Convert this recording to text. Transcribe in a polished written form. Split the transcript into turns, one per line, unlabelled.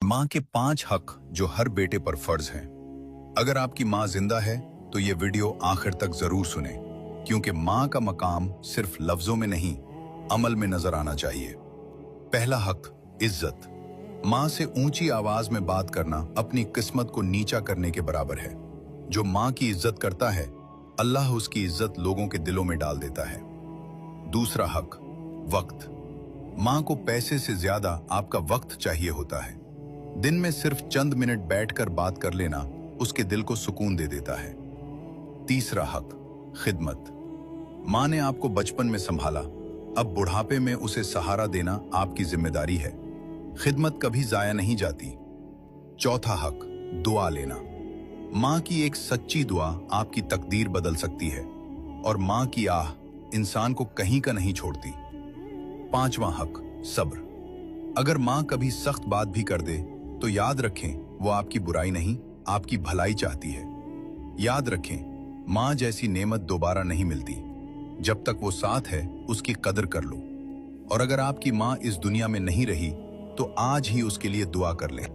माँ के 5 हक जो हर बेटे पर फर्ज हैं। अगर आपकी माँ जिंदा है तो ये वीडियो आखिर तक जरूर सुने, क्योंकि माँ का मकाम सिर्फ लफ्जों में नहीं, अमल में नजर आना चाहिए। पहला हक, इज्जत। माँ से ऊंची आवाज में बात करना अपनी किस्मत को नीचा करने के बराबर है। जो माँ की इज्जत करता है, अल्लाह उसकी इज्जत लोगों के दिलों में डाल देता है। दूसरा हक, वक्त। माँ को पैसे से ज्यादा आपका वक्त चाहिए होता है। दिन में सिर्फ चंद मिनट बैठकर बात कर लेना उसके दिल को सुकून दे देता है। तीसरा हक, खिदमत। माँ ने आपको बचपन में संभाला, अब बुढ़ापे में उसे सहारा देना आपकी जिम्मेदारी है। खिदमत कभी जाया नहीं जाती। चौथा हक, दुआ लेना। माँ की एक सच्ची दुआ आपकी तकदीर बदल सकती है, और माँ की आह इंसान को कहीं का नहीं छोड़ती। पांचवा हक, सब्र। अगर माँ कभी सख्त बात भी कर दे तो याद रखें, वो आपकी बुराई नहीं, आपकी भलाई चाहती है। याद रखें, माँ जैसी नेमत दोबारा नहीं मिलती। जब तक वो साथ है उसकी कदर कर लो। और अगर आपकी माँ इस दुनिया में नहीं रही तो आज ही उसके लिए दुआ कर लें।